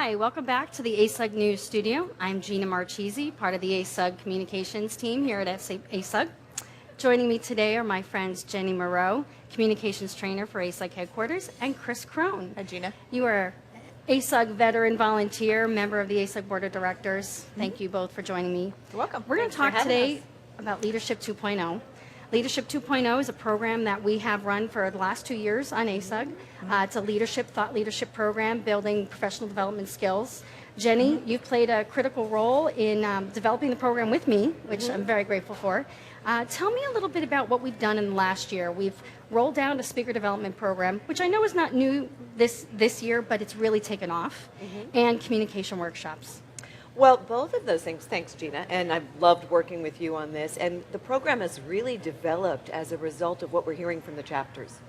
Hi, welcome back to the ASUG News Studio. I'm Gina Marchese, part of the ASUG Communications team here at ASUG. Joining me today are my friends Jennie Moreau, Communications Trainer for ASUG Headquarters, and Crone. Hi, Gina. You are ASUG veteran volunteer, member of the ASUG Board of Directors. Thank you both for joining me. You're welcome. We're going to talk today about Leadership 2.0. Leadership 2.0 is a program that we have run for the last 2 years on ASUG. It's a thought leadership program building professional development skills. Jennie, you've played a critical role in developing the program with me, which I'm very grateful for. Tell me a little bit about what we've done in the last year. We've rolled down a speaker development program, which I know is not new this year, but it's really taken off, and communication workshops. Well, both of those things, thanks Gina, and I've loved working with you on this, and the program has really developed as a result of what we're hearing from the chapters,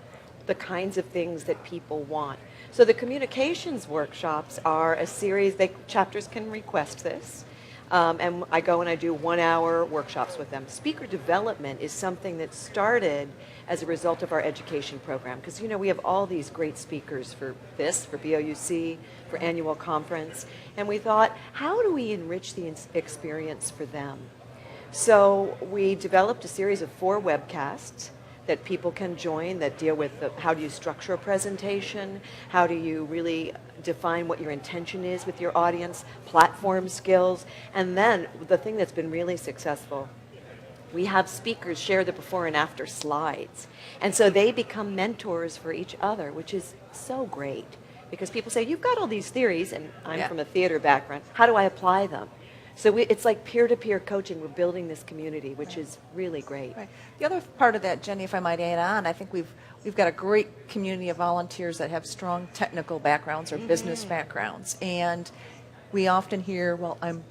the kinds of things that people want. So the communications workshops are a series, chapters can request this, and I go and I do 1 hour workshops with them. Speaker development is something that started as a result of our education program, because we have all these great speakers for BOUC, for annual conference, and we thought, how do we enrich the experience for them? So we developed a series of 4 webcasts that people can join that deal with how do you structure a presentation, how do you really define what your intention is with your audience, platform skills, and then the thing that's been really successful, we have speakers share the before and after slides. And so they become mentors for each other, which is so great. Because people say, you've got all these theories, and I'm from a theater background. How do I apply them? So it's like peer-to-peer coaching. We're building this community, which is really great. Right. The other part of that, Jennie, if I might add on, I think we've got a great community of volunteers that have strong technical backgrounds or business backgrounds. And we often hear, well, I'm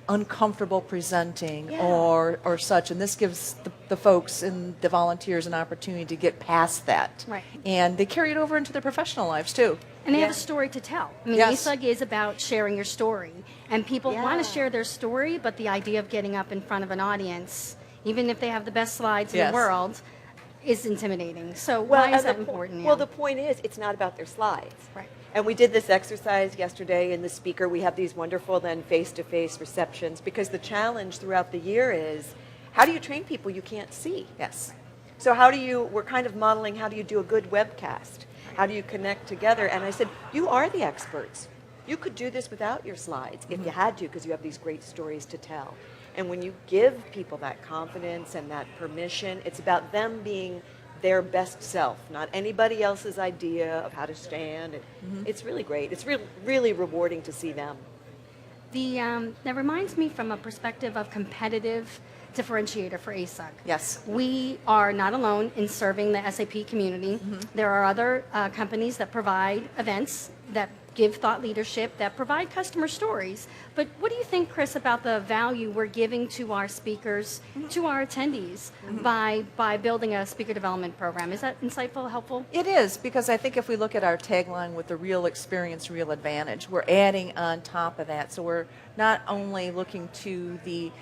uncomfortable presenting or such, and this gives the folks and the volunteers an opportunity to get past that. Right. And they carry it over into their professional lives too. And they have a story to tell. I mean, ASUG is about sharing your story, and people want to share their story, but the idea of getting up in front of an audience, even if they have the best slides in the world, is intimidating. So why is that important? Well, the point is, it's not about their slides. Right. And we did this exercise yesterday in the speaker. We have these wonderful then face-to-face receptions, because the challenge throughout the year is, how do you train people you can't see? Yes. So we're kind of modeling, how do you do a good webcast? How do you connect together? And I said, you are the experts. You could do this without your slides if you had to, because you have these great stories to tell. And when you give people that confidence and that permission, it's about them being their best self, not anybody else's idea of how to stand. It's really great. It's really rewarding to see them. That reminds me from a perspective of competitive differentiator for ASUG. Yes. We are not alone in serving the SAP community. There are other companies that provide events, that give thought leadership, that provide customer stories. But what do you think, Chris, about the value we're giving to our speakers, to our attendees, by building a speaker development program? Is that insightful, helpful? It is, because I think if we look at our tagline with the real experience, real advantage, we're adding on top of that. So we're not only looking to the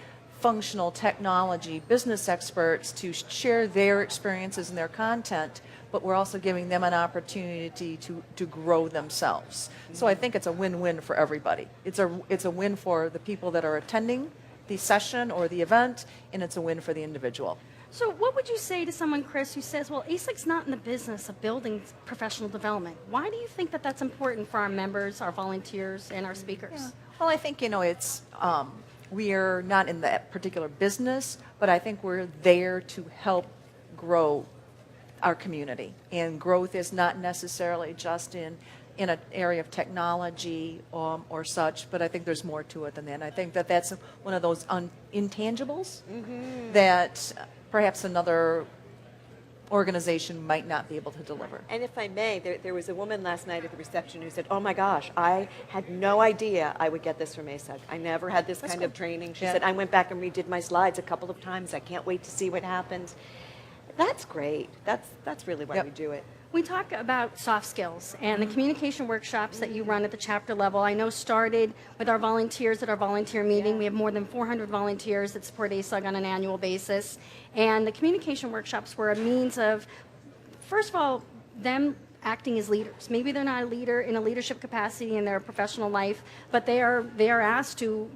functional technology business experts to share their experiences and their content, but we're also giving them an opportunity to grow themselves. So I think it's a win-win for everybody. It's a win for the people that are attending the session or the event, and it's a win for the individual. So what would you say to someone, Chris, who says, well, ASUG's not in the business of building professional development? Why do you think that that's important for our members, our volunteers, and our speakers? Yeah. Well, I think, it's we are not in that particular business, but I think we're there to help grow our community. And growth is not necessarily just in an area of technology or such, but I think there's more to it than that. And I think that that's one of those intangibles that perhaps another organization might not be able to deliver. And if I may, there was a woman last night at the reception who said, oh my gosh, I had no idea I would get this from ASUG. I never had this kind of training. She said, I went back and redid my slides a couple of times. I can't wait to see what happens. That's great. That's really why we do it. We talk about soft skills, and the communication workshops that you run at the chapter level, I know started with our volunteers at our volunteer meeting. We have more than 400 volunteers that support ASUG on an annual basis. And the communication workshops were a means of, first of all, them acting as leaders. Maybe they're not a leader in a leadership capacity in their professional life, but they are asked to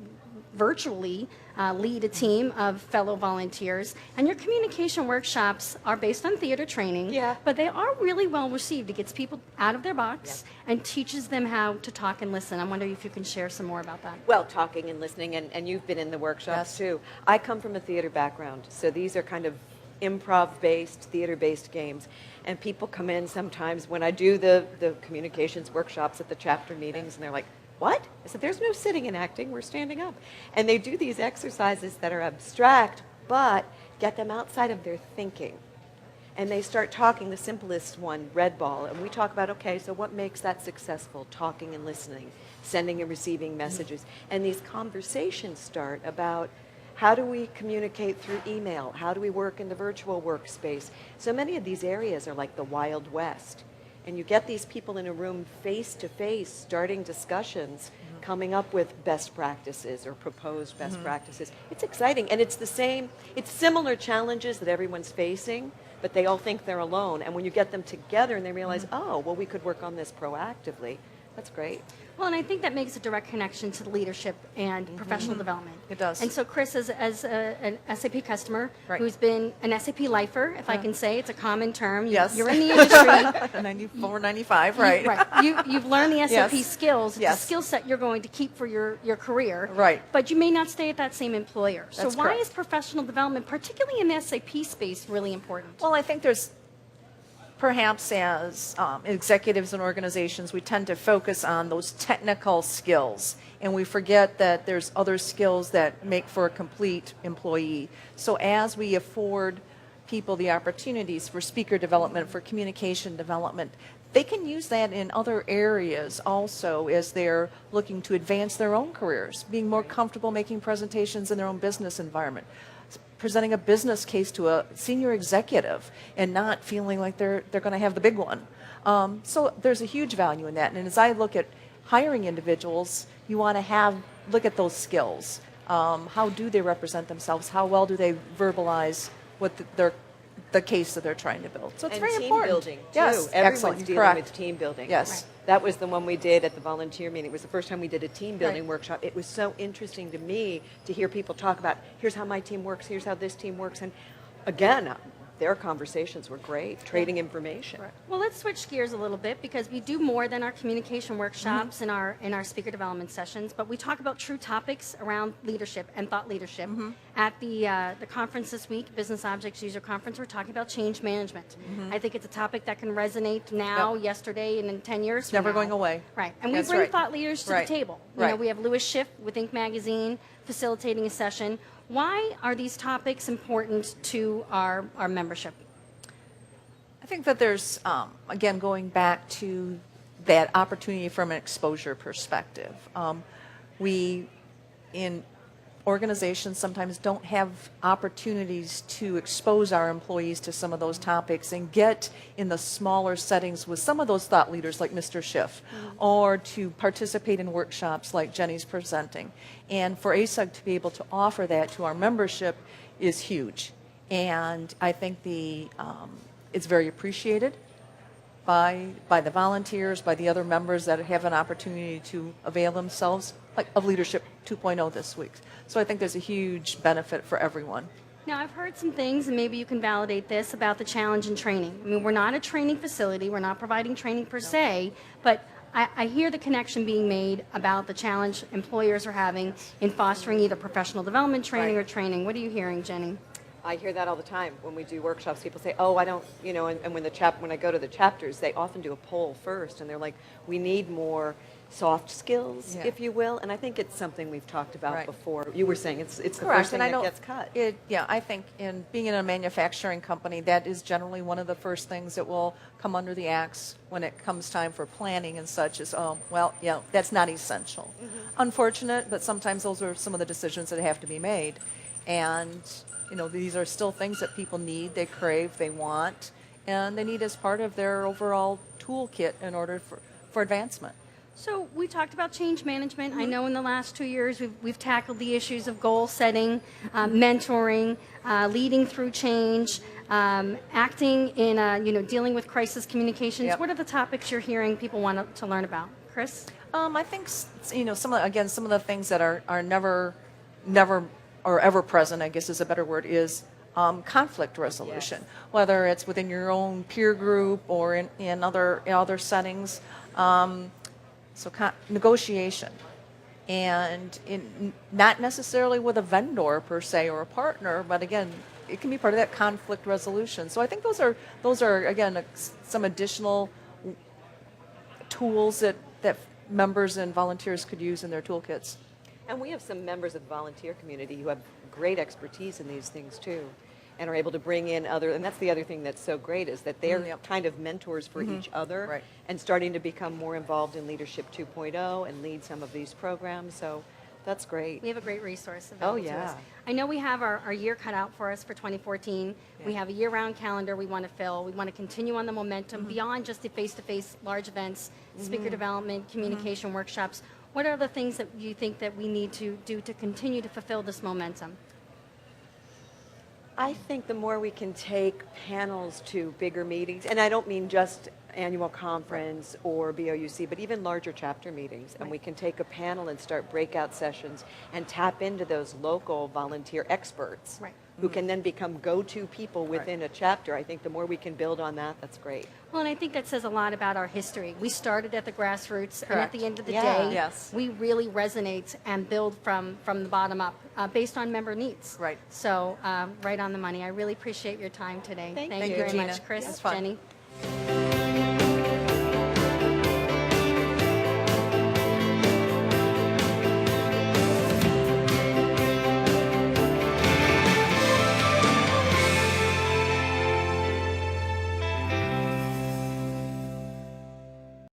virtually lead a team of fellow volunteers. And your communication workshops are based on theater training, Yeah. but they are really well received. It gets people out of their box and teaches them how to talk and listen. I'm wondering if you can share some more about that. Well, talking and listening, and you've been in the workshops too. I come from a theater background, so these are kind of improv-based, theater-based games. And people come in sometimes when I do the communications workshops at the chapter meetings, and they're like, what? I said, there's no sitting and acting, we're standing up. And they do these exercises that are abstract, but get them outside of their thinking. And they start talking, the simplest one, red ball, and we talk about, okay, so what makes that successful? Talking and listening, sending and receiving messages. And these conversations start about how do we communicate through email? How do we work in the virtual workspace? So many of these areas are like the Wild West. And you get these people in a room face to face, starting discussions, coming up with best practices or proposed best practices. It's exciting, and it's similar challenges that everyone's facing, but they all think they're alone. And when you get them together and they realize, oh, well, we could work on this proactively, that's great. Well, and I think that makes a direct connection to the leadership and professional development. It does. And so, Chris, as an SAP customer Right. who's been an SAP lifer, if I can say, it's a common term. Yes. You're in the industry. 94, 95, right? You've learned the SAP Yes. skills. It's Yes. a skill set you're going to keep for your career. Right. But you may not stay at that same employer. So That's why correct. is professional development, particularly in the SAP space, really important? Well, I think there's perhaps as executives and organizations, we tend to focus on those technical skills, and we forget that there's other skills that make for a complete employee. So as we afford people the opportunities for speaker development, for communication development, they can use that in other areas also as they're looking to advance their own careers, being more comfortable making presentations in their own business environment, presenting a business case to a senior executive and not feeling like they're going to have the big one. So there's a huge value in that. And as I look at hiring individuals, you want to look at those skills. How do they represent themselves? How well do they verbalize what the case that they're trying to build? So it's And very team important. building, too. Yes, Everyone's excellent. dealing Correct. with team building. Yes. Right. That was the one we did at the volunteer meeting. It was the first time we did a team building Right. workshop. It was so interesting to me to hear people talk about, here's how my team works, here's how this team works. And again, their conversations were great, trading information. Well, let's switch gears a little bit because we do more than our communication workshops and our speaker development sessions, but we talk about true topics around leadership and thought leadership. At the conference this week, Business Objects User Conference, we're talking about change management. I think it's a topic that can resonate now, yesterday, and in 10 years. It's never going away. Right, and we That's bring right. thought leaders to Right. the table. You know, Right. we have Lewis Schiff with Inc. Magazine facilitating a session. Why are these topics important to our membership? I think that there's, again, going back to that opportunity from an exposure perspective. We, in organizations, sometimes don't have opportunities to expose our employees to some of those topics and get in the smaller settings with some of those thought leaders like Mr. Schiff, or to participate in workshops like Jennie's presenting. And for ASUG to be able to offer that to our membership is huge. And I think it's very appreciated by the volunteers, by the other members that have an opportunity to avail themselves of Leadership 2.0 this week. So I think there's a huge benefit for everyone. Now, I've heard some things, and maybe you can validate this, about the challenge in training. I mean, we're not a training facility. We're not providing training per se, but I hear the connection being made about the challenge employers are having in fostering either professional development training or training. What are you hearing, Jennie? I hear that all the time when we do workshops. People say, "Oh, I don't," you know, and when I go to the chapters, they often do a poll first, and they're like, "We need more soft skills, if you will." And I think it's something we've talked about before. You were saying it's the first thing that gets cut. I think in being in a manufacturing company, that is generally one of the first things that will come under the axe when it comes time for planning and such. Is that's not essential. Unfortunate, but sometimes those are some of the decisions that have to be made, and these are still things that people need, they crave, they want, and they need as part of their overall toolkit in order for advancement. So we talked about change management. I know in the last 2 years we've tackled the issues of goal setting, mentoring, leading through change. acting in, dealing with crisis communications. Yep. What are the topics you're hearing people want to learn about? Chris? I think some of the things that are never or ever present, I guess is a better word, is conflict resolution. Yes. Whether it's within your own peer group or in other settings. Negotiation, and not necessarily with a vendor per se or a partner, but again, it can be part of that conflict resolution. So I think those are again some additional tools that members and volunteers could use in their toolkits. And we have some members of the volunteer community who have great expertise in these things too, and are able to bring in and that's the other thing that's so great, is that they're Yep. kind of mentors for each other, Right. and starting to become more involved in Leadership 2.0 and lead some of these programs. So that's great. We have a great resource available Oh, to us. yeah. I know we have our year cut out for us for 2014. We Yeah. have a year-round calendar we want to fill. We want to continue on the momentum beyond just the face-to-face large events, speaker development, communication workshops. What are the things that you think that we need to do to continue to fulfill this momentum? I think the more we can take panels to bigger meetings, and I don't mean just annual conference or BOUC, but even larger chapter meetings, and we can take a panel and start breakout sessions and tap into those local volunteer experts Right. who can then become go-to people within a chapter. I think the more we can build on that, that's great. Well, and I think that says a lot about our history. We started at the grassroots, and at Correct. the end of the Yeah. day, Yes. we really resonate and build from the bottom up based on member needs. Right. So, right on the money. I really appreciate your time today. Thank you you, very Gina. much, Chris, It was fun. Jenny.